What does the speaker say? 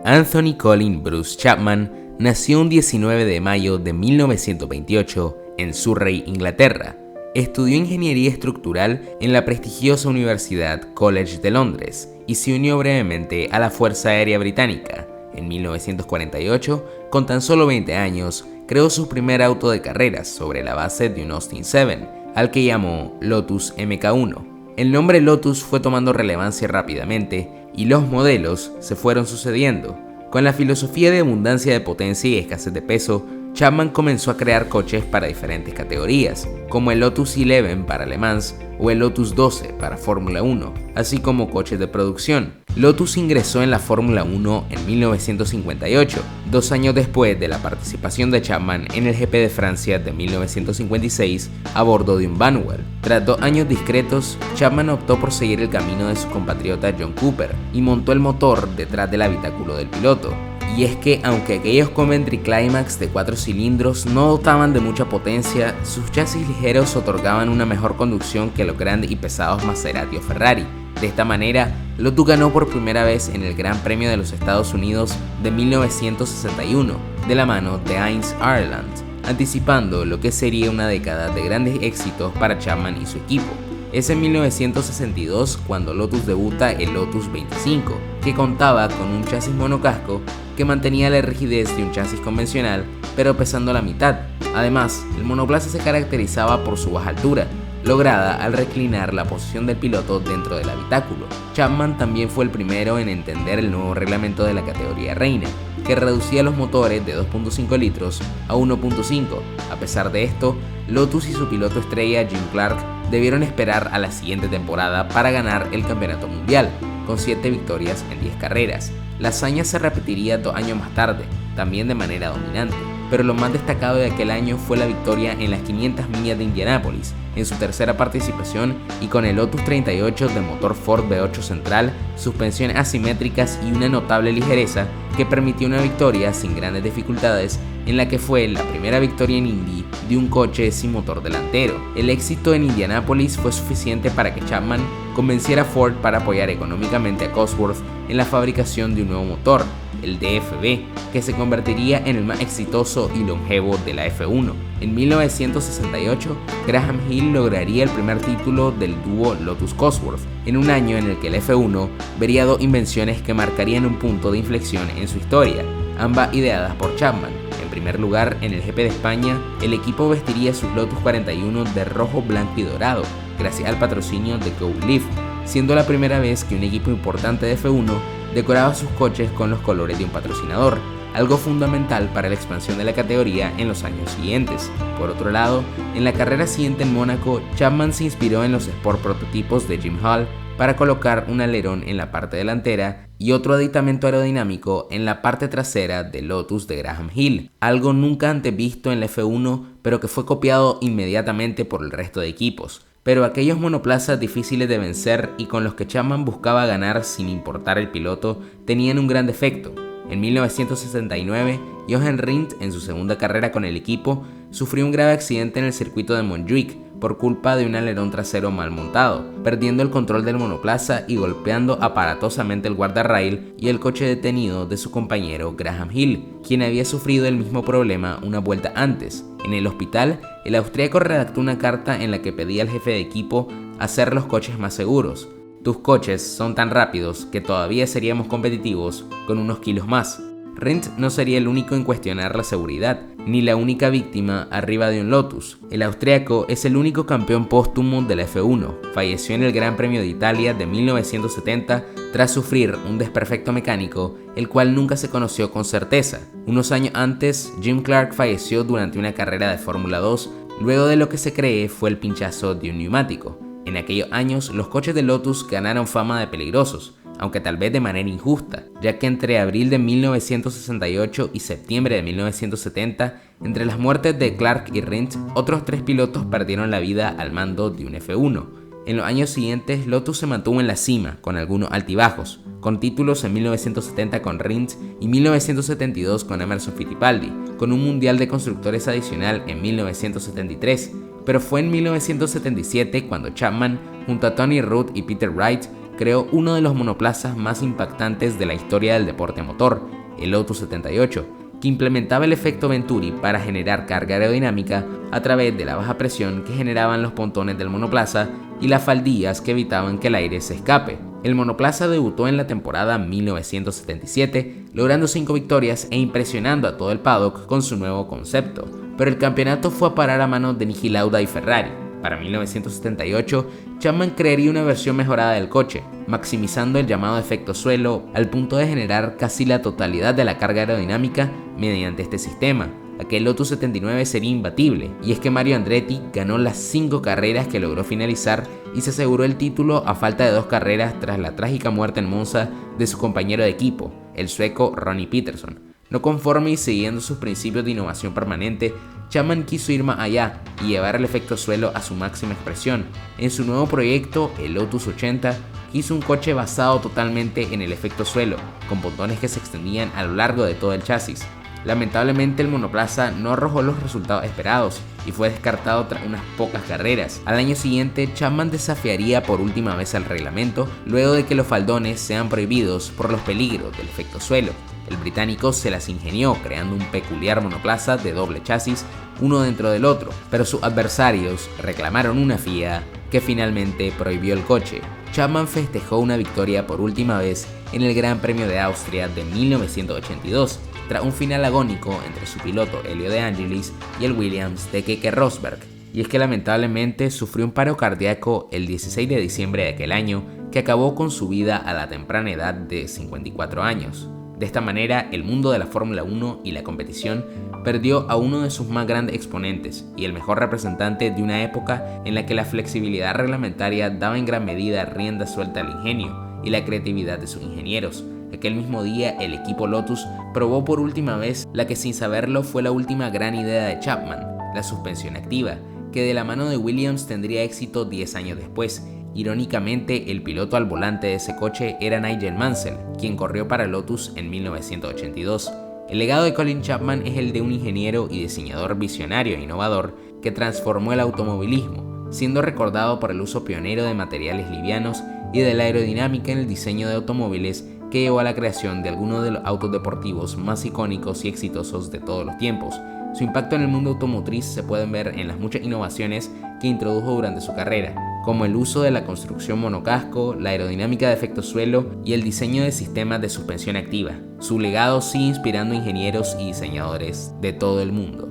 Anthony Colin Bruce Chapman nació un 19 de mayo de 1928 en Surrey, Inglaterra. Estudió ingeniería estructural en la prestigiosa Universidad College de Londres y se unió brevemente a la Fuerza Aérea Británica. En 1948, con tan solo 20 años, creó su primer auto de carreras sobre la base de un Austin 7, al que llamó Lotus Mk1. El nombre Lotus fue tomando relevancia rápidamente y los modelos se fueron sucediendo. Con la filosofía de abundancia de potencia y escasez de peso, Chapman comenzó a crear coches para diferentes categorías, como el Lotus 11 para Le Mans o el Lotus 12 para Fórmula 1, así como coches de producción. Lotus ingresó en la Fórmula 1 en 1958, 2 años después de la participación de Chapman en el GP de Francia de 1956 a bordo de un Vanwell. Tras 2 años discretos, Chapman optó por seguir el camino de su compatriota John Cooper y montó el motor detrás del habitáculo del piloto. Y es que, aunque aquellos Coventry Climax de 4 cilindros no dotaban de mucha potencia, sus chasis ligeros otorgaban una mejor conducción que los grandes y pesados Maserati o Ferrari. De esta manera, Lotus ganó por primera vez en el Gran Premio de los Estados Unidos de 1961, de la mano de Heinz Ireland, anticipando lo que sería una década de grandes éxitos para Chapman y su equipo. Es en 1962 cuando Lotus debuta el Lotus 25, que contaba con un chasis monocasco que mantenía la rigidez de un chasis convencional, pero pesando la mitad. Además, el monoplaza se caracterizaba por su baja altura, lograda al reclinar la posición del piloto dentro del habitáculo. Chapman también fue el primero en entender el nuevo reglamento de la categoría reina, que reducía los motores de 2.5 litros a 1.5. A pesar de esto, Lotus y su piloto estrella Jim Clark debieron esperar a la siguiente temporada para ganar el campeonato mundial, con 7 victorias en 10 carreras. La hazaña se repetiría 2 años más tarde, también de manera dominante, pero lo más destacado de aquel año fue la victoria en las 500 millas de Indianápolis, en su tercera participación, y con el Lotus 38 de motor Ford V8 central, suspensiones asimétricas y una notable ligereza que permitió una victoria sin grandes dificultades, en la que fue la primera victoria en Indy de un coche sin motor delantero. El éxito en Indianápolis fue suficiente para que Chapman convenciera a Ford para apoyar económicamente a Cosworth en la fabricación de un nuevo motor, el DFB, que se convertiría en el más exitoso y longevo de la F1. En 1968, Graham Hill lograría el primer título del dúo Lotus-Cosworth, en un año en el que el F1 vería 2 invenciones que marcarían un punto de inflexión en su historia, ambas ideadas por Chapman. En primer lugar, en el GP de España, el equipo vestiría sus Lotus 41 de rojo, blanco y dorado, gracias al patrocinio de Go Live, siendo la primera vez que un equipo importante de F1 decoraba sus coches con los colores de un patrocinador, algo fundamental para la expansión de la categoría en los años siguientes. Por otro lado, en la carrera siguiente en Mónaco, Chapman se inspiró en los Sport prototipos de Jim Hall para colocar un alerón en la parte delantera y otro aditamento aerodinámico en la parte trasera del Lotus de Graham Hill, algo nunca antes visto en la F1, pero que fue copiado inmediatamente por el resto de equipos. Pero aquellos monoplazas difíciles de vencer y con los que Chapman buscaba ganar sin importar el piloto, tenían un gran defecto. En 1969, Jochen Rindt, en su segunda carrera con el equipo, sufrió un grave accidente en el circuito de Montjuic por culpa de un alerón trasero mal montado, perdiendo el control del monoplaza y golpeando aparatosamente el guardarrail y el coche detenido de su compañero Graham Hill, quien había sufrido el mismo problema una vuelta antes. En el hospital, el austríaco redactó una carta en la que pedía al jefe de equipo hacer los coches más seguros. Tus coches son tan rápidos que todavía seríamos competitivos con unos kilos más. Rindt no sería el único en cuestionar la seguridad, ni la única víctima arriba de un Lotus. El austríaco es el único campeón póstumo de la F1. Falleció en el Gran Premio de Italia de 1970 tras sufrir un desperfecto mecánico, el cual nunca se conoció con certeza. Unos años antes, Jim Clark falleció durante una carrera de Fórmula 2, luego de lo que se cree fue el pinchazo de un neumático. En aquellos años, los coches de Lotus ganaron fama de peligrosos, aunque tal vez de manera injusta, ya que entre abril de 1968 y septiembre de 1970, entre las muertes de Clark y Rindt, otros 3 pilotos perdieron la vida al mando de un F1. En los años siguientes, Lotus se mantuvo en la cima, con algunos altibajos, con títulos en 1970 con Rindt y 1972 con Emerson Fittipaldi, con un mundial de constructores adicional en 1973, pero fue en 1977 cuando Chapman, junto a Tony Rudd y Peter Wright, creó uno de los monoplazas más impactantes de la historia del deporte motor, el Lotus 78, que implementaba el efecto Venturi para generar carga aerodinámica a través de la baja presión que generaban los pontones del monoplaza y las faldillas que evitaban que el aire se escape. El monoplaza debutó en la temporada 1977, logrando 5 victorias e impresionando a todo el paddock con su nuevo concepto, pero el campeonato fue a parar a manos de Niki Lauda y Ferrari. Para 1978, Chapman crearía una versión mejorada del coche, maximizando el llamado efecto suelo al punto de generar casi la totalidad de la carga aerodinámica mediante este sistema. Aquel Lotus 79 sería imbatible, y es que Mario Andretti ganó las 5 carreras que logró finalizar y se aseguró el título a falta de 2 carreras tras la trágica muerte en Monza de su compañero de equipo, el sueco Ronnie Peterson. No conforme y siguiendo sus principios de innovación permanente, Chapman quiso ir más allá y llevar el efecto suelo a su máxima expresión. En su nuevo proyecto, el Lotus 80, hizo un coche basado totalmente en el efecto suelo, con pontones que se extendían a lo largo de todo el chasis. Lamentablemente el monoplaza no arrojó los resultados esperados y fue descartado tras unas pocas carreras. Al año siguiente, Chapman desafiaría por última vez al reglamento luego de que los faldones sean prohibidos por los peligros del efecto suelo. El británico se las ingenió creando un peculiar monoplaza de doble chasis, uno dentro del otro, pero sus adversarios reclamaron una FIA que finalmente prohibió el coche. Chapman festejó una victoria por última vez en el Gran Premio de Austria de 1982, tras un final agónico entre su piloto Elio De Angelis y el Williams de Keke Rosberg. Y es que lamentablemente sufrió un paro cardíaco el 16 de diciembre de aquel año que acabó con su vida a la temprana edad de 54 años. De esta manera, el mundo de la Fórmula 1 y la competición perdió a uno de sus más grandes exponentes y el mejor representante de una época en la que la flexibilidad reglamentaria daba en gran medida rienda suelta al ingenio y la creatividad de sus ingenieros. Aquel mismo día, el equipo Lotus probó por última vez la que sin saberlo fue la última gran idea de Chapman, la suspensión activa, que de la mano de Williams tendría éxito 10 años después. Irónicamente, el piloto al volante de ese coche era Nigel Mansell, quien corrió para Lotus en 1982. El legado de Colin Chapman es el de un ingeniero y diseñador visionario e innovador que transformó el automovilismo, siendo recordado por el uso pionero de materiales livianos y de la aerodinámica en el diseño de automóviles que llevó a la creación de algunos de los autos deportivos más icónicos y exitosos de todos los tiempos. Su impacto en el mundo automotriz se puede ver en las muchas innovaciones que introdujo durante su carrera, como el uso de la construcción monocasco, la aerodinámica de efecto suelo y el diseño de sistemas de suspensión activa. Su legado sigue inspirando a ingenieros y diseñadores de todo el mundo.